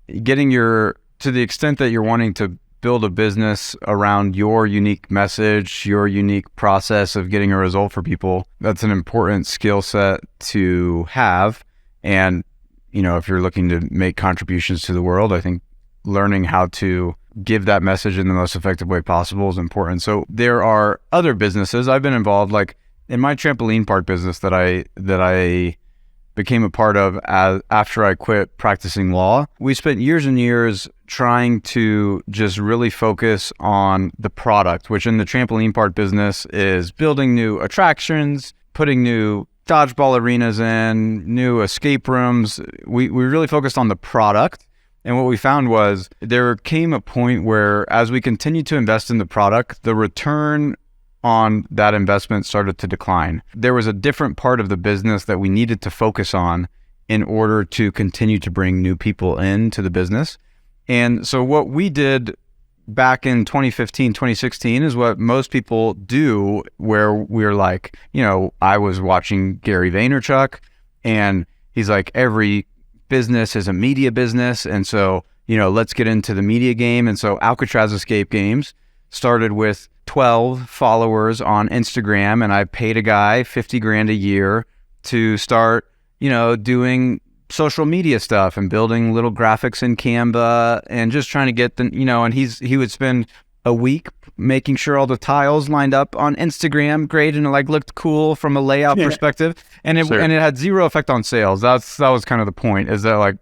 to the extent that you're wanting to build a business around your unique message, your unique process of getting a result for people, that's an important skill set to have. And, if you're looking to make contributions to the world, I think learning how to give that message in the most effective way possible is important. So there are other businesses I've been involved, like in my trampoline park business that I became a part of after I quit practicing law. We spent years and years trying to just really focus on the product, which in the trampoline park business is building new attractions, putting new dodgeball arenas in, new escape rooms. We really focused on the product. And what we found was there came a point where as we continued to invest in the product, the return on that investment started to decline. There was a different part of the business that we needed to focus on in order to continue to bring new people into the business. And so what we did back in 2015, 2016 is what most people do, where we're like, I was watching Gary Vaynerchuck and he's like, every business is a media business. And so, let's get into the media game. And so Alcatraz Escape Games started with 12 followers on Instagram, and I paid a guy $50,000 a year to start, doing social media stuff and building little graphics in Canva and just trying to get and he would spend a week making sure all the tiles lined up on Instagram great and it looked cool from a layout perspective, and it had zero effect on sales. That was kind of the point, is that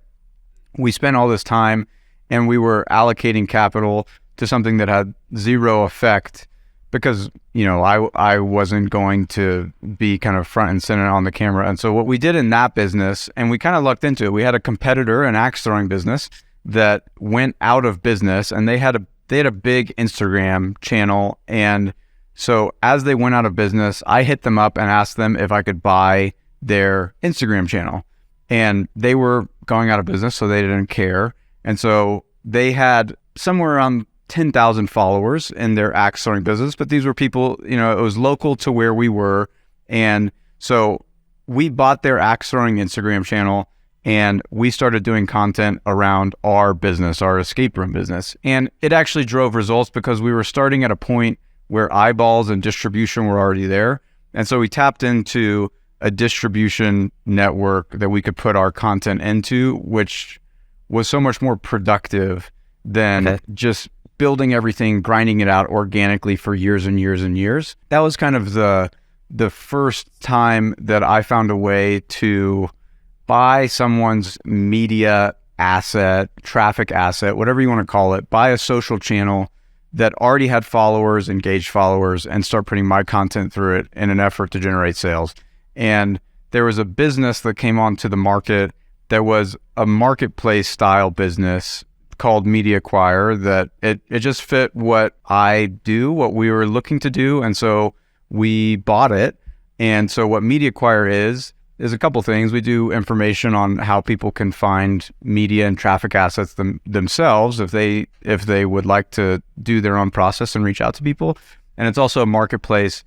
we spent all this time and we were allocating capital to something that had zero effect because, I wasn't going to be kind of front and center on the camera. And so what we did in that business, and we kind of lucked into it, we had a competitor, an axe throwing business that went out of business, and they had a big Instagram channel. And so as they went out of business, I hit them up and asked them if I could buy their Instagram channel. And they were going out of business, so they didn't care. And so they had somewhere around 10,000 followers in their axe throwing business, but these were people, it was local to where we were. And so we bought their axe throwing Instagram channel and we started doing content around our business, our escape room business. And it actually drove results because we were starting at a point where eyeballs and distribution were already there. And so we tapped into a distribution network that we could put our content into, which was so much more productive than just building everything, grinding it out organically for years and years and years. That was kind of the first time that I found a way to buy someone's media asset, traffic asset, whatever you want to call it, buy a social channel that already had followers, engaged followers, and start putting my content through it in an effort to generate sales. And there was a business that came onto the market that was a marketplace style business called Media Acquire, that it just fit what I do, what we were looking to do. And so we bought it. And so what Media Acquire is a couple things. We do information on how people can find media and traffic assets themselves if they would like to do their own process and reach out to people. And it's also a marketplace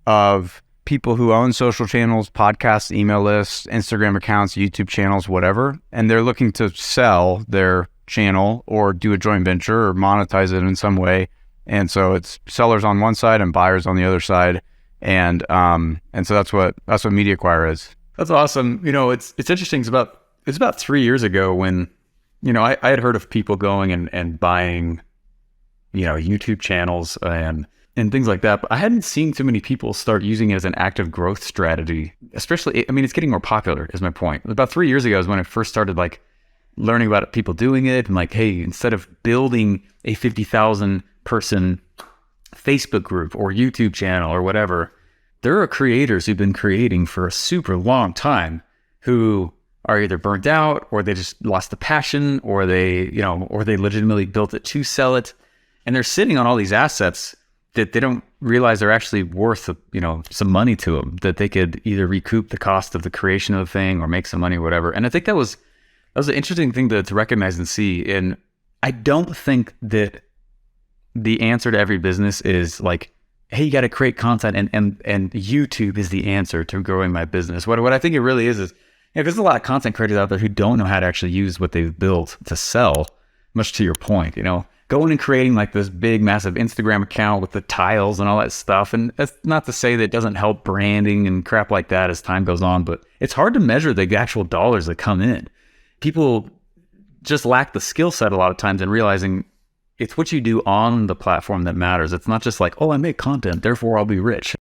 of people who own social channels, podcasts, email lists, Instagram accounts, YouTube channels, whatever. And they're looking to sell their channel or do a joint venture or monetize it in some way. And so it's sellers on one side and buyers on the other side. And so that's what Media Acquire is. That's awesome. It's interesting. It's about 3 years ago when, I had heard of people going and buying, YouTube channels and things like that. But I hadn't seen too many people start using it as an active growth strategy, especially, it's getting more popular is my point. About 3 years ago is when I first started learning about people doing it and hey, instead of building a 50,000 person Facebook group or YouTube channel or whatever, there are creators who've been creating for a super long time who are either burnt out or they just lost the passion or they legitimately built it to sell it. And they're sitting on all these assets that they don't realize are actually worth, some money to them, that they could either recoup the cost of the creation of the thing or make some money or whatever. And I think that was an interesting thing to recognize and see. And I don't think that the answer to every business is hey, you got to create content and YouTube is the answer to growing my business. What I think it really is Yeah, there's a lot of content creators out there who don't know how to actually use what they've built to sell, much to your point, going and creating like this big, massive Instagram account with the tiles and all that stuff. And that's not to say that it doesn't help branding and crap like that as time goes on, but it's hard to measure the actual dollars that come in. People just lack the skill set a lot of times in realizing it's what you do on the platform that matters. It's not just like, oh, I make content, therefore I'll be rich.